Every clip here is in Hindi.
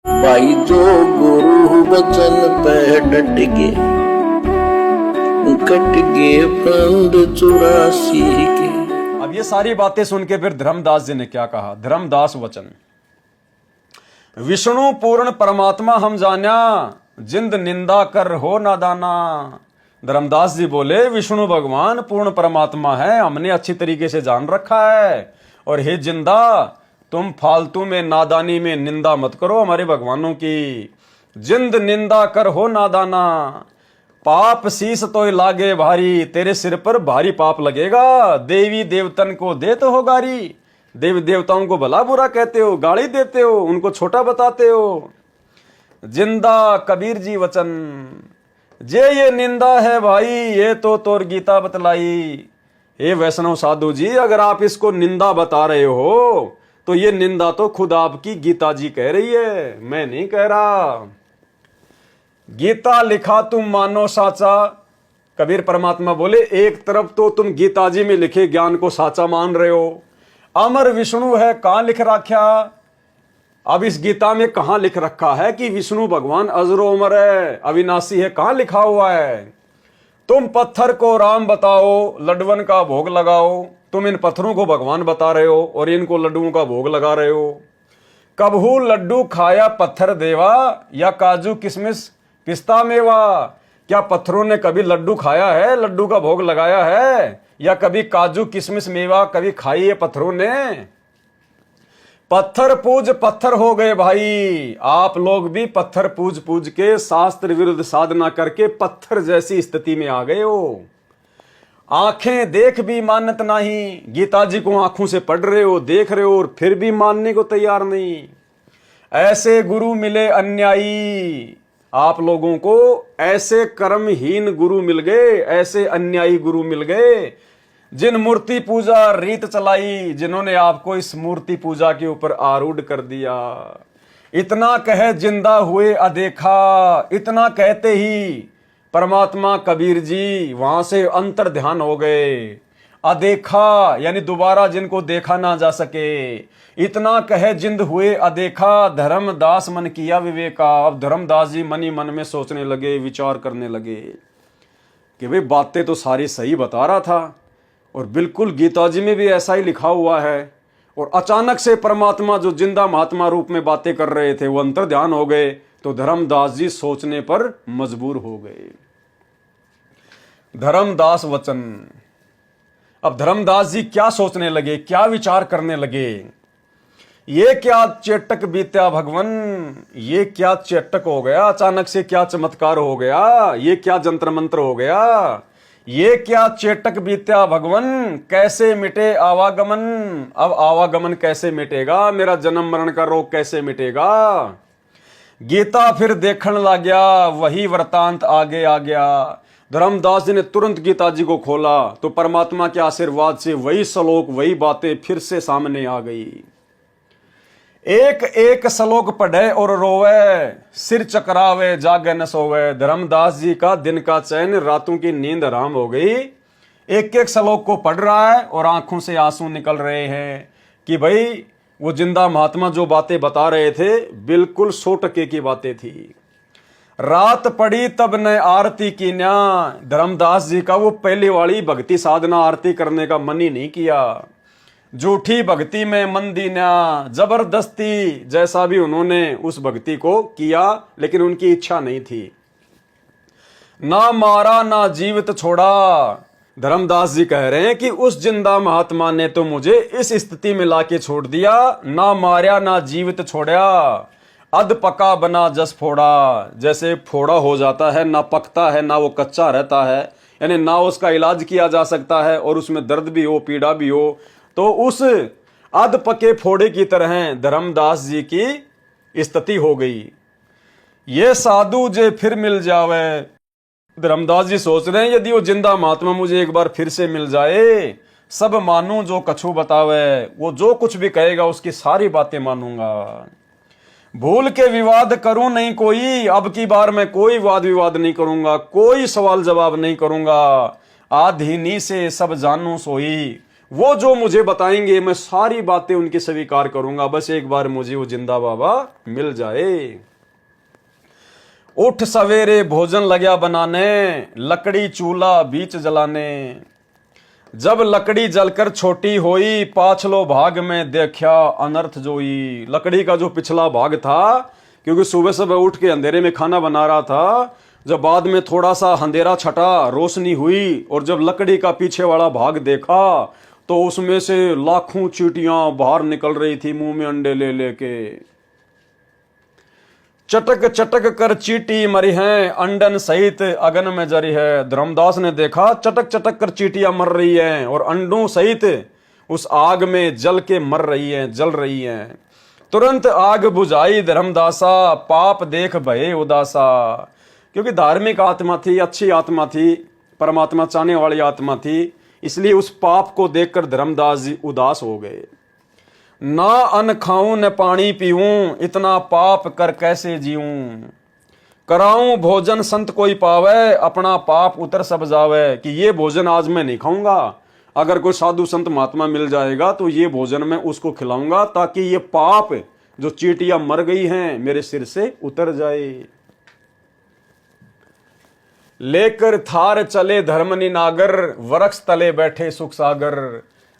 भाई जो गुरु वचन पे डट के कट गए प्राण 84 के। अब ये सारी बातें सुन के फिर धर्मदास जी ने क्या कहा। धर्मदास वचन, विष्णु पूर्ण परमात्मा हम जाना, जिंद निंदा कर हो नादाना। धर्मदास जी बोले विष्णु भगवान पूर्ण परमात्मा है, हमने अच्छी तरीके से जान रखा है। और हे जिंदा, तुम फालतू में नादानी में निंदा मत करो हमारे भगवानों की। जिंद निंदा कर हो नादाना, पाप शीस तो लागे भारी, तेरे सिर पर भारी पाप लगेगा। देवी देवतन को दे तो हो गारी, देवी देवताओं को भला बुरा कहते हो, गाली देते हो, उनको छोटा बताते हो। जिंदा कबीर जी वचन, जे ये निंदा है भाई, ये तो तोर गीता बतलाई। हे वैष्णव साधु जी, अगर आप इसको निंदा बता रहे हो तो ये निंदा तो खुद आपकी गीता जी कह रही है, मैं नहीं कह रहा। गीता लिखा तुम मानो साचा। कबीर परमात्मा बोले एक तरफ तो तुम गीता जी में लिखे ज्ञान को साचा मान रहे हो, अमर विष्णु है कहां लिख रखा। अब इस गीता में कहां लिख रखा है कि विष्णु भगवान अजरो अमर है, अविनाशी है, कहां लिखा हुआ है। तुम पत्थर को राम बताओ, लड्डवन का भोग लगाओ। तुम इन पत्थरों को भगवान बता रहे हो और इनको लड्डुओं का भोग लगा रहे हो। कबहू लड्डू खाया पत्थर देवा, या काजू किशमिश पिस्ता मेवा। क्या पत्थरों ने कभी लड्डू खाया है, लड्डू का भोग लगाया है, या कभी काजू किशमिश मेवा कभी खाई है पत्थरों ने। पत्थर पूज पत्थर हो गए भाई, आप लोग भी पत्थर पूज पूज के शास्त्र विरुद्ध साधना करके पत्थर जैसी स्थिति में आ गए हो। आंखें देख भी मानत नहीं, गीता जी को आंखों से पढ़ रहे हो, देख रहे हो, और फिर भी मानने को तैयार नहीं। ऐसे गुरु मिले अन्यायी, आप लोगों को ऐसे कर्महीन गुरु मिल गए, ऐसे अन्यायी गुरु मिल गए, जिन मूर्ति पूजा रीत चलाई, जिन्होंने आपको इस मूर्ति पूजा के ऊपर आरूढ़ कर दिया। इतना कहे जिंदा हुए अदेखा, इतना कहते ही परमात्मा कबीर जी वहां से अंतर ध्यान हो गए। अदेखा यानी दोबारा जिनको देखा ना जा सके। इतना कहे जिंद हुए अदेखा, धर्मदास मन किया विवेका। अब धर्मदास जी मन ही मन में सोचने लगे, विचार करने लगे कि भाई बातें तो सारी सही बता रहा था और बिल्कुल गीता जी में भी ऐसा ही लिखा हुआ है, और अचानक से परमात्मा जो जिंदा महात्मा रूप में बातें कर रहे थे वो अंतर ध्यान हो गए। तो धर्मदास जी सोचने पर मजबूर हो गए। धर्मदास वचन, अब धर्मदास जी क्या सोचने लगे, क्या विचार करने लगे। ये क्या चेटक बीत्या भगवन, ये क्या चेटक हो गया, अचानक से क्या चमत्कार हो गया, ये क्या जंत्र मंत्र हो गया, ये क्या चेटक बीत्या भगवन, कैसे मिटे आवागमन। अब आवागमन कैसे मिटेगा, मेरा जन्म मरण का रोग कैसे मिटेगा। गीता फिर देखने लग गया, वही वृतांत आगे आ गया। धर्मदास जी ने तुरंत गीता जी को खोला तो परमात्मा के आशीर्वाद से वही श्लोक, वही बातें फिर से सामने आ गई। एक एक श्लोक पढ़े और रोवे, सिर चकरावे जागे न सोवे। धर्मदास जी का दिन का चैन, रातों की नींद हराम हो गई। एक एक श्लोक को पढ़ रहा है और आंखों से आंसू निकल रहे हैं कि भाई वो जिंदा महात्मा जो बातें बता रहे थे बिल्कुल 100 टके की बातें थी। रात पड़ी तब न आरती की न्या। धर्मदास जी का वो पहले वाली भक्ति साधना आरती करने का मन ही नहीं किया। झूठी भक्ति में मन दीना, जबरदस्ती जैसा भी उन्होंने उस भक्ति को किया, लेकिन उनकी इच्छा नहीं थी। ना मारा ना जीवित छोड़ा। धर्मदास जी कह रहे हैं कि उस जिंदा महात्मा ने तो मुझे इस स्थिति में लाके छोड़ दिया, ना मारा ना जीवित छोड़ा। अध पका बना जस फोड़ा, जैसे फोड़ा हो जाता है, ना पकता है ना वो कच्चा रहता है, यानी ना उसका इलाज किया जा सकता है और उसमें दर्द भी हो, पीड़ा भी हो। तो उस अध पके फोड़े की तरह धर्मदास जी की स्थिति हो गई। ये साधु जे फिर मिल जावे। धर्मदास जी सोच रहे हैं यदि वो जिंदा महात्मा मुझे एक बार फिर से मिल जाए, सब मानूं जो कछु बतावे। वो जो कुछ भी कहेगा उसकी सारी बातें मानूंगा। भूल के विवाद करूं नहीं कोई, अब की बार मैं कोई वाद विवाद नहीं करूंगा, कोई सवाल जवाब नहीं करूंगा। आधीनी से सब जानू सोई, वो जो मुझे बताएंगे मैं सारी बातें उनकी स्वीकार करूंगा, बस एक बार मुझे वो जिंदा बाबा मिल जाए। उठ सवेरे भोजन लग्या बनाने, लकड़ी चूल्हा बीच जलाने। जब लकड़ी जलकर छोटी होई, पाछलो भाग में देखा अनर्थ जोई। लकड़ी का जो पिछला भाग था, क्योंकि सुबह सुबह उठ के अंधेरे में खाना बना रहा था, जब बाद में थोड़ा सा अंधेरा छटा, रोशनी हुई, और जब लकड़ी का पीछे वाला भाग देखा तो उसमें से लाखों चींटियां बाहर निकल रही थी मुंह में अंडे ले लेके। चटक चटक कर चींटी मरी है, अंडन सहित अगन में जरी है। धर्मदास ने देखा चटक चटक कर चींटियां मर रही हैं और अंडों सहित उस आग में जल के मर रही हैं, जल रही हैं। तुरंत आग बुझाई धर्मदासा, पाप देख भये उदासा। क्योंकि धार्मिक आत्मा थी, अच्छी आत्मा थी, परमात्मा चाहने वाली आत्मा थी, इसलिए उस पाप को देखकर धर्मदास जी उदास हो गए। ना अन्न खाऊं न पानी पीऊं, इतना पाप कर कैसे जीऊं। कराऊं भोजन संत कोई पावे, अपना पाप उतर सब जावे। कि ये भोजन आज मैं नहीं खाऊंगा, अगर कोई साधु संत महात्मा मिल जाएगा तो ये भोजन मैं उसको खिलाऊंगा, ताकि ये पाप जो चींटियां मर गई हैं मेरे सिर से उतर जाए। लेकर थार चले धर्मनि नागर, वृक्ष तले बैठे सुख सागर।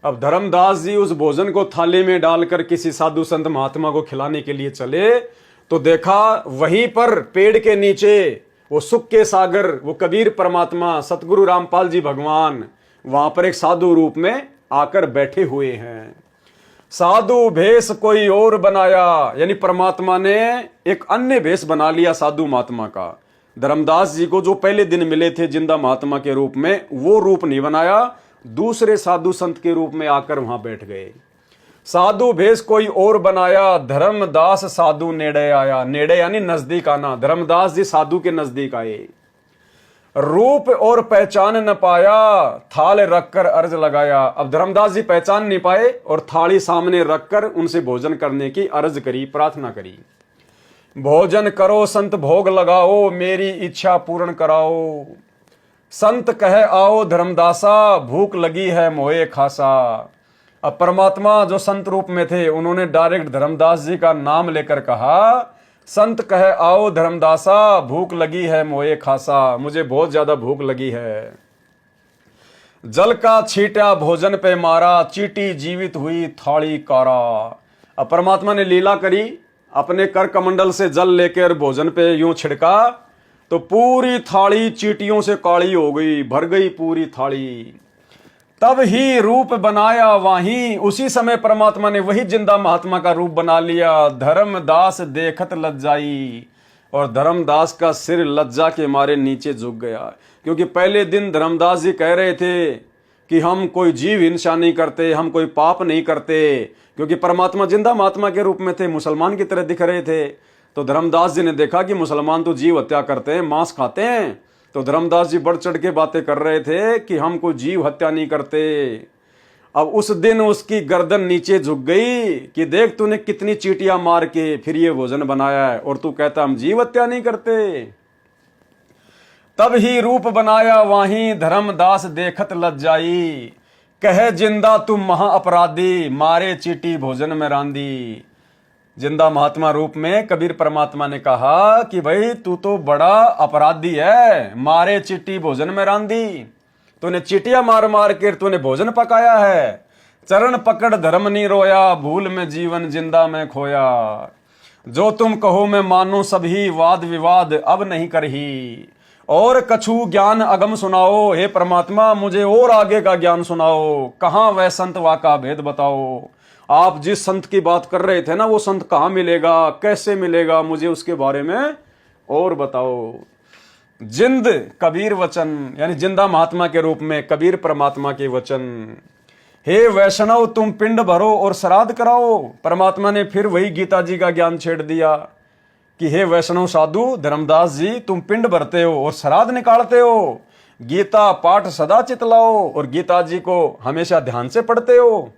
अब धर्मदास जी उस भोजन को थाली में डालकर किसी साधु संत महात्मा को खिलाने के लिए चले, तो देखा वहीं पर पेड़ के नीचे वो सुख के सागर, वो कबीर परमात्मा सतगुरु रामपाल जी भगवान वहां पर एक साधु रूप में आकर बैठे हुए हैं। साधु भेष कोई और बनाया, यानी परमात्मा ने एक अन्य भेष बना लिया साधु महात्मा का। धर्मदास जी को जो पहले दिन मिले थे जिंदा महात्मा के रूप में, वो रूप नहीं बनाया, दूसरे साधु संत के रूप में आकर वहां बैठ गए। साधु भेष कोई और बनाया, धर्मदास साधु नेड़े आया। नेड़े यानी नजदीक आना, धर्मदास जी साधु के नजदीक आए। रूप और पहचान न पाया, थाल रखकर अर्ज लगाया। अब धर्मदास जी पहचान नहीं पाए और थाली सामने रखकर उनसे भोजन करने की अर्ज करी, प्रार्थना करी। भोजन करो संत भोग लगाओ, मेरी इच्छा पूर्ण कराओ। संत कहे आओ धर्मदासा, भूख लगी है मोए खासा। अब परमात्मा जो संत रूप में थे उन्होंने डायरेक्ट धर्मदास जी का नाम लेकर कहा, संत कहे आओ धर्मदासा, भूख लगी है मोए खासा। मुझे बहुत ज्यादा भूख लगी है। जल का छींटा भोजन पे मारा, चींटी जीवित हुई थाली कारा। अब परमात्मा ने लीला करी, अपने कर कमंडल से जल लेकर भोजन पे यूं छिड़का तो पूरी थाली चींटियों से काली हो गई, भर गई पूरी थाली। तब ही रूप बनाया वाही, उसी समय परमात्मा ने वही जिंदा महात्मा का रूप बना लिया। धर्मदास देखत लज्जाई, और धर्मदास का सिर लज्जा के मारे नीचे झुक गया। क्योंकि पहले दिन धर्मदास जी कह रहे थे कि हम कोई जीव हिंसा नहीं करते, हम कोई पाप नहीं करते, क्योंकि परमात्मा जिंदा महात्मा के रूप में थे, मुसलमान की तरह दिख रहे थे। तो धर्मदास जी ने देखा कि मुसलमान तो जीव हत्या करते हैं, मांस खाते हैं। तो धर्मदास जी बढ़ चढ़ के बातें कर रहे थे कि हम कोई जीव हत्या नहीं करते। अब उस दिन उसकी गर्दन नीचे झुक गई कि देख तूने कितनी चींटियां मार के फिर ये भोजन बनाया है और तू कहता हम जीव हत्या नहीं करते। तब ही रूप बनाया वाही, धर्मदास देखत लज्जाई। कहे जिंदा तुम महा अपराधी, मारे चींटी भोजन में रांधी। जिंदा महात्मा रूप में कबीर परमात्मा ने कहा कि भाई तू तो बड़ा अपराधी है, मारे चींटी भोजन में रांधी। तूने चींटियां मार मार कर तूने भोजन पकाया है। चरण पकड़ धर्म नहीं रोया, भूल में जीवन जिंदा में खोया। जो तुम कहो मैं मानो सभी, वाद विवाद अब नहीं करही। और कछु ज्ञान अगम सुनाओ, हे परमात्मा मुझे और आगे का ज्ञान सुनाओ। कहाँ वह संत वाका भेद बताओ। आप जिस संत की बात कर रहे थे ना, वो संत कहाँ मिलेगा, कैसे मिलेगा, मुझे उसके बारे में और बताओ। जिंद कबीर वचन, यानी जिंदा महात्मा के रूप में कबीर परमात्मा के वचन। हे वैष्णव तुम पिंड भरो और श्राद्ध कराओ। परमात्मा ने फिर वही गीता जी का ज्ञान छेड़ दिया कि हे वैष्णव साधु धर्मदास जी तुम पिंड भरते हो और श्राद्ध निकालते हो, गीता पाठ सदा चितलाओ और गीता जी को हमेशा ध्यान से पढ़ते हो।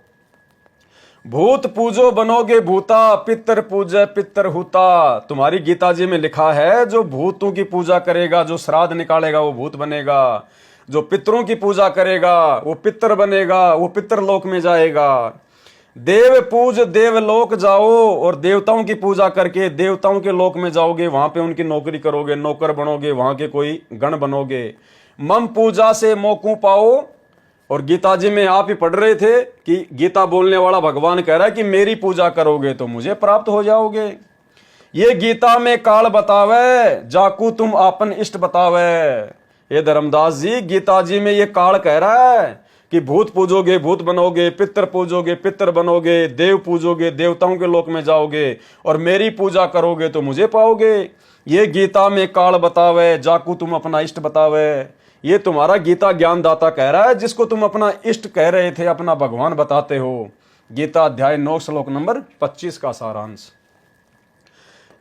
भूत पूजो बनोगे भूता, पितर पूजे पितर हुता। तुम्हारी गीता जी में लिखा है जो भूतों की पूजा करेगा, जो श्राद्ध निकालेगा वो भूत बनेगा। जो पितरों की पूजा करेगा वो पितर बनेगा, वो पितरलोक में जाएगा। देव पूज देवलोक जाओ, और देवताओं की पूजा करके देवताओं के लोक में जाओगे, वहां पे उनकी नौकरी करोगे, नौकर बनोगे, वहां के कोई गण बनोगे। मम पूजा से मोकू पाओ। और गीता जी में आप ही पढ़ रहे थे कि गीता बोलने वाला भगवान कह रहा है कि मेरी पूजा करोगे तो मुझे प्राप्त हो जाओगे। ये गीता में काल बतावे, जाकू तुम आपन इष्ट बतावे। ये धर्मदास जी गीता जी में ये काल कह रहा है कि भूत पूजोगे भूत बनोगे, पितर पूजोगे पितर बनोगे, देव पूजोगे देवताओं के लोक में जाओगे, और मेरी पूजा करोगे तो मुझे पाओगे। ये गीता में काल बतावे, जाकू तुम अपना इष्ट बतावे। ये तुम्हारा गीता ज्ञानदाता कह रहा है, जिसको तुम अपना इष्ट कह रहे थे अपना भगवान बताते हो। गीता अध्याय 9 श्लोक नंबर 25 का सारांश।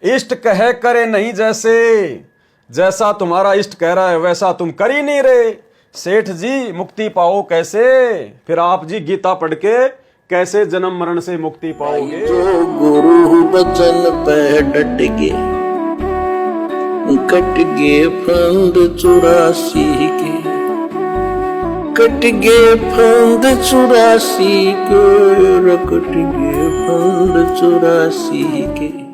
इष्ट कह करे नहीं जैसे, जैसा तुम्हारा इष्ट कह रहा है वैसा तुम कर ही नहीं रहे। सेठ जी मुक्ति पाओ कैसे? फिर आप जी गीता पढ़ के कैसे जन्म मरण से मुक्ति पाओगे? जो गुरु बचन पे डट गे, कट गे फंद 84 के, कट गे फंद 84 के, कट गे फंद 84 के।